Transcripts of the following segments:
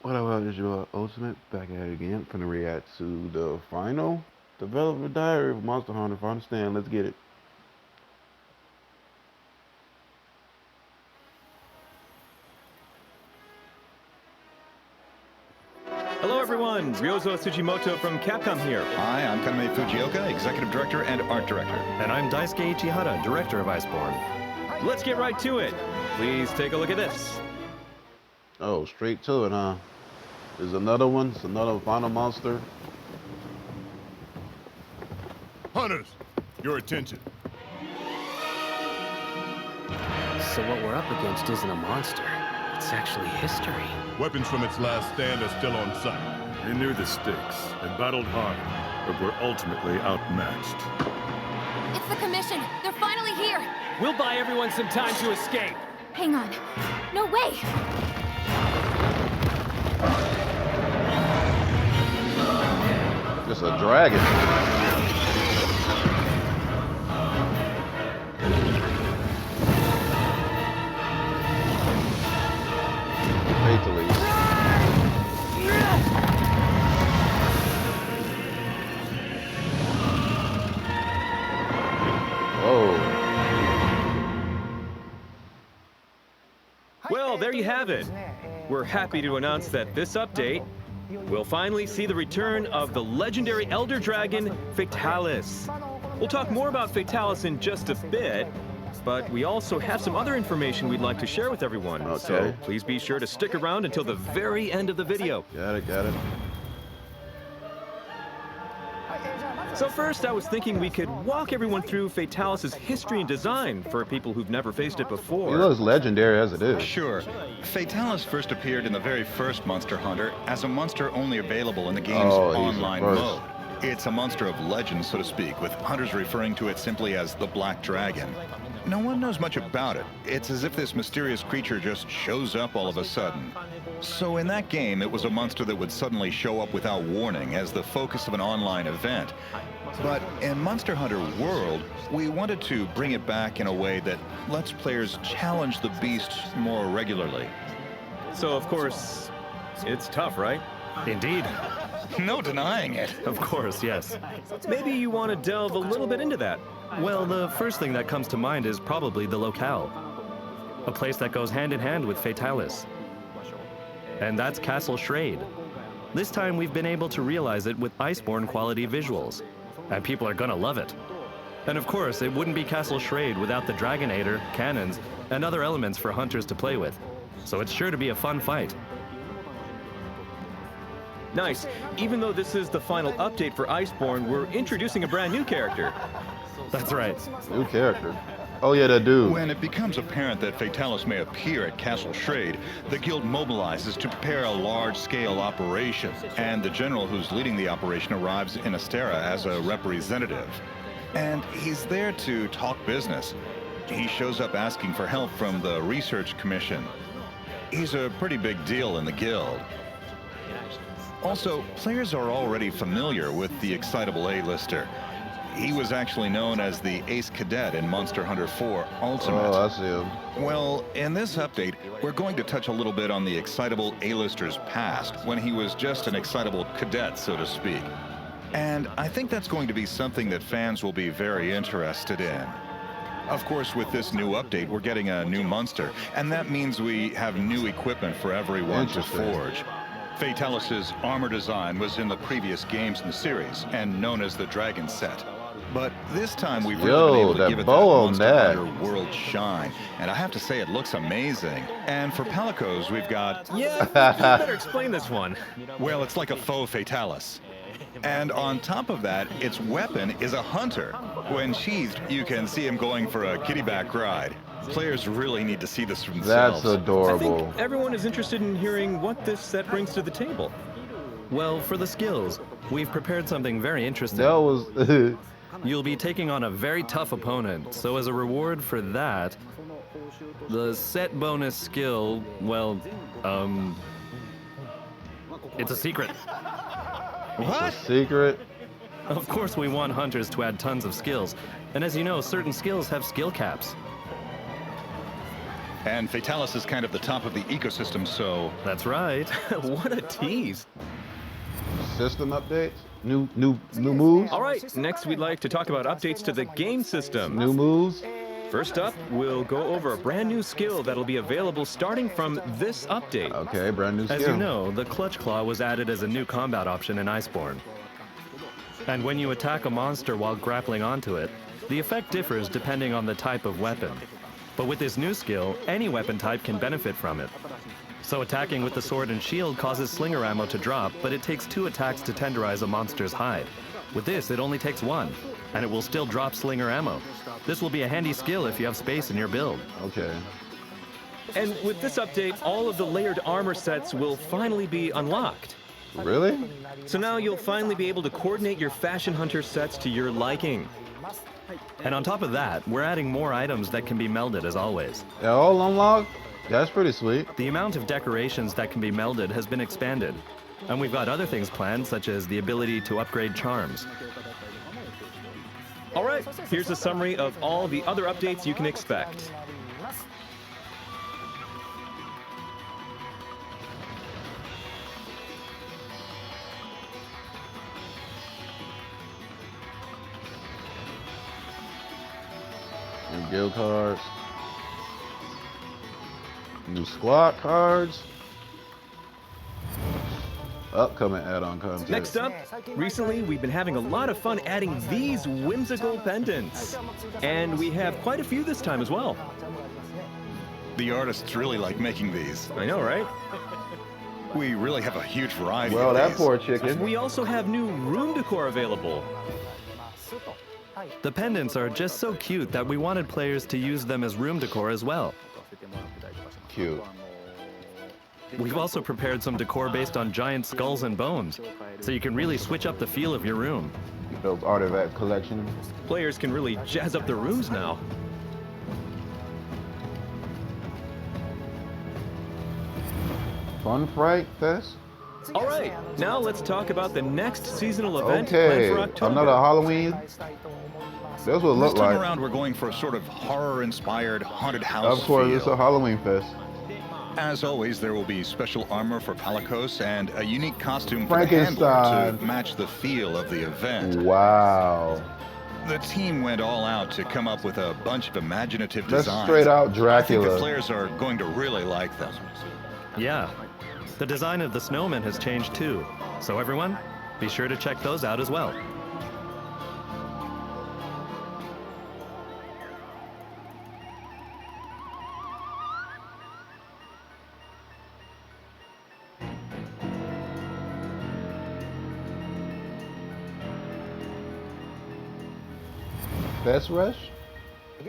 What about is your ultimate back at it again? Finna react to the final development diary of Monster Hunter. If I understand, let's get it. Hello everyone, Ryozo Tsujimoto from Capcom here. Hi, I'm Kaname Fujioka, Executive Director and Art Director. And I'm Daisuke Ichihara, Director of Iceborne. Let's get right to it. Please take a look at this. Oh, straight to it, huh? There's another one. It's another final monster. Hunters, your attention. So what we're up against isn't a monster. It's actually history. Weapons from its last stand are still on site. They knew the stakes and battled hard, but were ultimately outmatched. It's the Commission! They're finally here! We'll buy everyone some time to escape. Hang on. No way! Just a dragon. Fatally. Whoa. Well, there you have it. We're happy to announce that this update will finally see the return of the legendary Elder Dragon, Fatalis. We'll talk more about Fatalis in just a bit, but we also have some other information we'd like to share with everyone. Okay. So please be sure to stick around until the very end of the video. Got it, got it. So first, I was thinking we could walk everyone through Fatalis' history and design for people who've never faced it before. He looks legendary as it is. Sure. Fatalis first appeared in the very first Monster Hunter as a monster only available in the game's online mode. It's a monster of legend, so to speak, with hunters referring to it simply as the Black Dragon. No one knows much about it. It's as if this mysterious creature just shows up all of a sudden. So in that game, it was a monster that would suddenly show up without warning as the focus of an online event. But in Monster Hunter World, we wanted to bring it back in a way that lets players challenge the beast more regularly. So, of course, it's tough, right? Indeed. No denying it. Of course, yes. Maybe you want to delve a little bit into that. Well, the first thing that comes to mind is probably the locale. A place that goes hand in hand with Fatalis. And that's Castle Shrade. This time we've been able to realize it with Iceborne quality visuals. And people are gonna love it. And of course, it wouldn't be Castle Shrade without the Dragonator, cannons, and other elements for hunters to play with. So it's sure to be a fun fight. Nice. Even though this is the final update for Iceborne, we're introducing a brand new character. That's right. New character. Oh yeah, that dude. When it becomes apparent that Fatalis may appear at Castle Shrade, the guild mobilizes to prepare a large-scale operation, and the general who's leading the operation arrives in Astera as a representative. And he's there to talk business. He shows up asking for help from the Research Commission. He's a pretty big deal in the guild. Also, players are already familiar with the excitable A-lister. He was actually known as the Ace Cadet in Monster Hunter 4 Ultimate. Oh, I see him. Well, in this update, we're going to touch a little bit on the excitable A-lister's past, when he was just an excitable cadet, so to speak. And I think that's going to be something that fans will be very interested in. Of course, with this new update, we're getting a new monster, and that means we have new equipment for everyone to forge. Fatalis' armor design was in the previous games in the series, and known as the Dragon Set. But this time we've really been able to give it that Monster Hunter World shine. And I have to say, it looks amazing. And for Palicos, we've got... Yeah, you better explain this one. Well, it's like a faux Fatalis. And on top of that, its weapon is a hunter. When sheathed, you can see him going for a kitty-back ride. Players really need to see this for themselves. That's adorable. I think everyone is interested in hearing what this set brings to the table. Well, for the skills, we've prepared something very interesting. That was... You'll be taking on a very tough opponent, so as a reward for that, the set bonus skill, well, it's a secret. What? It's a secret? Of course we want hunters to add tons of skills, and as you know, certain skills have skill caps. And Fatalis is kind of the top of the ecosystem, so... That's right. What a tease. System updates? New moves? All right, next we'd like to talk about updates to the game system. New moves? First up, we'll go over a brand new skill that'll be available starting from this update. Okay, brand new skill. As you know, the Clutch Claw was added as a new combat option in Iceborne. And when you attack a monster while grappling onto it, the effect differs depending on the type of weapon. But with this new skill, any weapon type can benefit from it. So attacking with the sword and shield causes slinger ammo to drop, but it takes 2 attacks to tenderize a monster's hide. With this, it only takes 1, and it will still drop slinger ammo. This will be a handy skill if you have space in your build. Okay. And with this update, all of the layered armor sets will finally be unlocked. Really? So now you'll finally be able to coordinate your Fashion Hunter sets to your liking. And on top of that, we're adding more items that can be melded as always. They're all unlocked? That's pretty sweet. The amount of decorations that can be melded has been expanded. And we've got other things planned, such as the ability to upgrade charms. All right, here's a summary of all the other updates you can expect. New guild cards. New squad cards. Upcoming add-on content. Next up, recently we've been having a lot of fun adding these whimsical pendants. And we have quite a few this time as well. The artists really like making these. I know, right? We really have a huge variety Well, of that these. poor chicken. We also have new room decor available. The pendants are just so cute that we wanted players to use them as room decor as well. Cute. We've also prepared some decor based on giant skulls and bones, so you can really switch up the feel of your room. Those artifact collection. Players can really jazz up their rooms now. Fun Fright Fest? All right, now let's talk about the next seasonal event planned Okay, for October. another Halloween. That's what it This looked time like. around, we're going for a sort of horror-inspired haunted house Of course, feel. it's a Halloween fest. As always, there will be special armor for Palikos and a unique costume for the handler Frankenstein. to match the feel of the event. Wow. The team went all out to come up with a bunch of imaginative That's designs. straight out I think the Dracula. players are going to really like them. Yeah, the design of the snowman has changed too. So everyone, be sure to check those out as well. Fest Rush?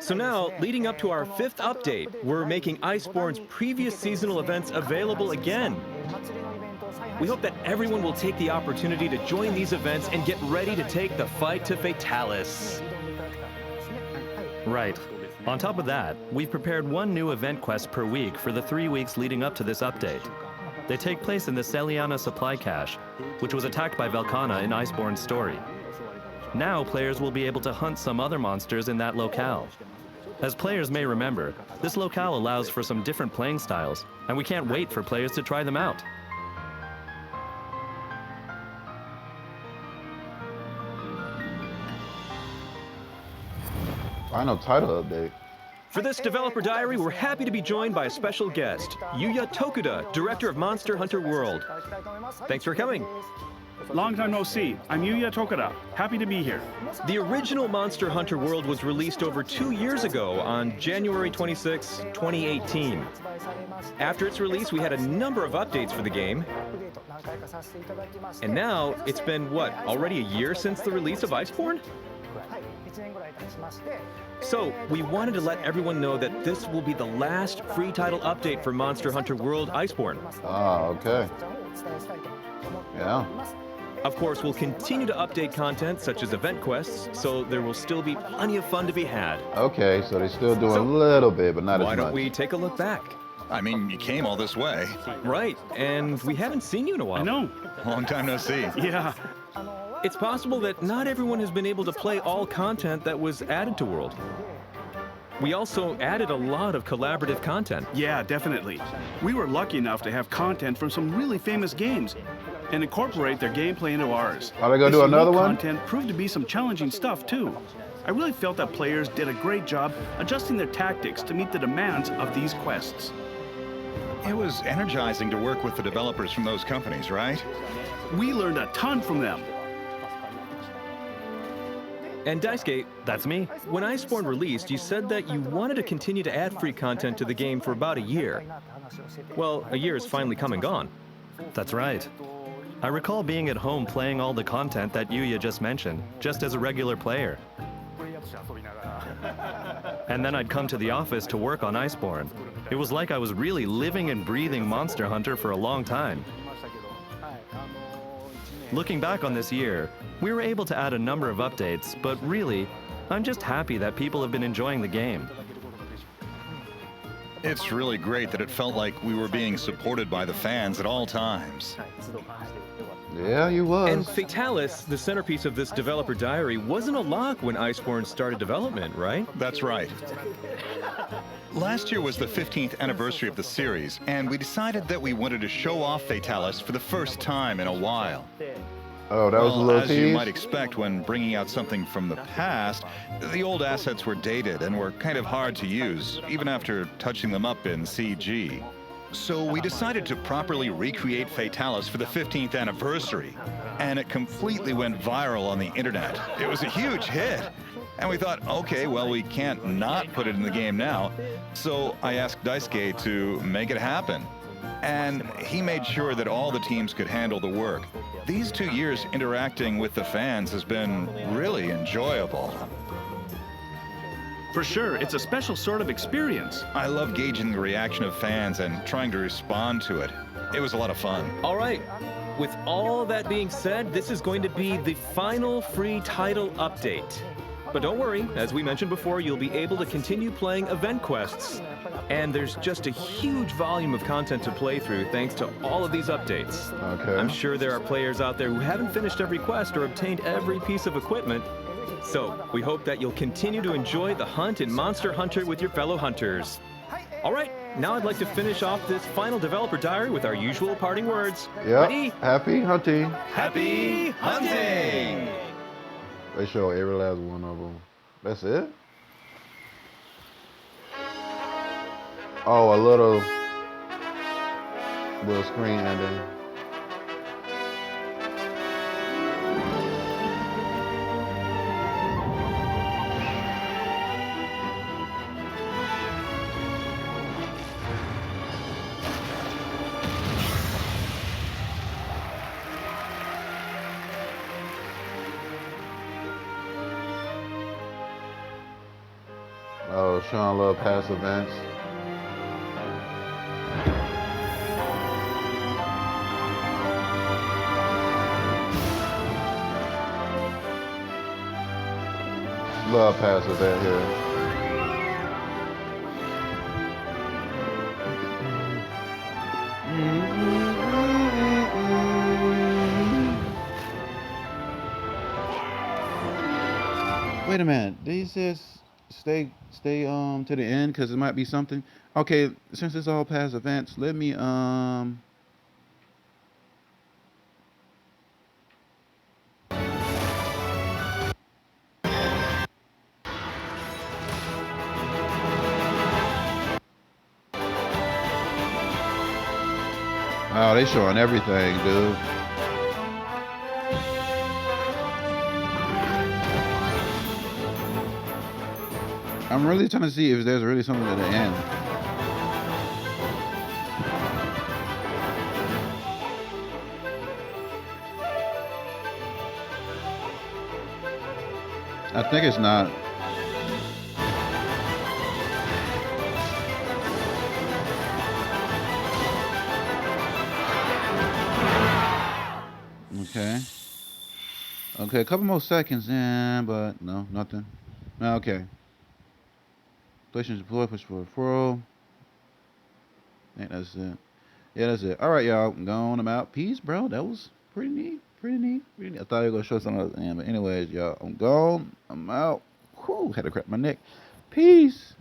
So now, leading up to our 5th update, we're making Iceborne's previous seasonal events available again. We hope that everyone will take the opportunity to join these events and get ready to take the fight to Fatalis. Right. On top of that, we've prepared 1 new event quest per week for the 3 weeks leading up to this update. They take place in the Celiana supply cache, which was attacked by Velkhana in Iceborne's story. Now players will be able to hunt some other monsters in that locale. As players may remember, this locale allows for some different playing styles, and we can't wait for players to try them out. Final title update. For this developer diary, we're happy to be joined by a special guest, Yuya Tokuda, director of Monster Hunter World. Thanks for coming. Long time no see. I'm Yuya Tokuda. Happy to be here. The original Monster Hunter World was released over 2 years ago on January 26, 2018. After its release, we had a number of updates for the game. And now, it's been, what, already a year since the release of Iceborne? So, we wanted to let everyone know that this will be the last free title update for Monster Hunter World Iceborne. Ah, okay. Yeah. Of course, we'll continue to update content such as event quests, so there will still be plenty of fun to be had. Okay, so they're still doing So, a little bit, but not as Why much. don't we take a look back? I mean, you came all this way. Right, and we haven't seen you in a while. I know. Long time no see. Yeah. It's possible that not everyone has been able to play all content that was added to World. We also added a lot of collaborative content. Yeah, definitely. We were lucky enough to have content from some really famous games and incorporate their gameplay into ours. Are they gonna This do another unique one? content proved to be some challenging stuff too. I really felt that players did a great job adjusting their tactics to meet the demands of these quests. It was energizing to work with the developers from those companies, right? We learned a ton from them. And Daisuke, That's me. when Iceborne released, you said that you wanted to continue to add free content to the game for about a year. Well, a year has finally come and gone. That's right. I recall being at home playing all the content that Yuya just mentioned, just as a regular player. And then I'd come to the office to work on Iceborne. It was like I was really living and breathing Monster Hunter for a long time. Looking back on this year, we were able to add a number of updates, but really, I'm just happy that people have been enjoying the game. It's really great that it felt like we were being supported by the fans at all times. Yeah, you was. And Fatalis, the centerpiece of this developer diary, wasn't a lock when Iceborne started development, right? That's right. Last year was the 15th anniversary of the series, and we decided that we wanted to show off Fatalis for the first time in a while. Oh, that was a little as you tease? might expect when bringing out something from the past, the old assets were dated and were kind of hard to use, even after touching them up in CG. So we decided to properly recreate Fatalis for the 15th anniversary, and it completely went viral on the internet. It was a huge hit. And we thought, okay, well, we can't not put it in the game now. So I asked Daisuke to make it happen. And he made sure that all the teams could handle the work. These 2 years interacting with the fans has been really enjoyable. For sure, it's a special sort of experience. I love gauging the reaction of fans and trying to respond to it. It was a lot of fun. All right. With all that being said, this is going to be the final free title update. But don't worry, as we mentioned before, you'll be able to continue playing event quests. And there's just a huge volume of content to play through thanks to all of these updates. Okay. I'm sure there are players out there who haven't finished every quest or obtained every piece of equipment. So we hope that you'll continue to enjoy the hunt in Monster Hunter with your fellow hunters. All right, now I'd like to finish off this final developer diary with our usual parting words. Yep. Ready? Happy hunting. Happy hunting! They show every last one of them. That's it? Oh, a little screen ending. Oh, showing little past events. Love past event here. Wait a minute. He says stay to the end because it might be something. Okay, since it's all past events, let me Wow, they showing everything, dude. I'm really trying to see if there's really something at the end. I think it's not. Okay. Okay, a couple more seconds in, but no, nothing. Okay. PlayStation deploy, push for a throw. I think that's it. Yeah, that's it. All right, y'all. I'm going. I'm out. Peace, bro. That was pretty neat. Pretty neat. Pretty neat. I thought you were going to show something at the end. But anyways, y'all, I'm gone. I'm out. Whew, had to crack my neck. Peace.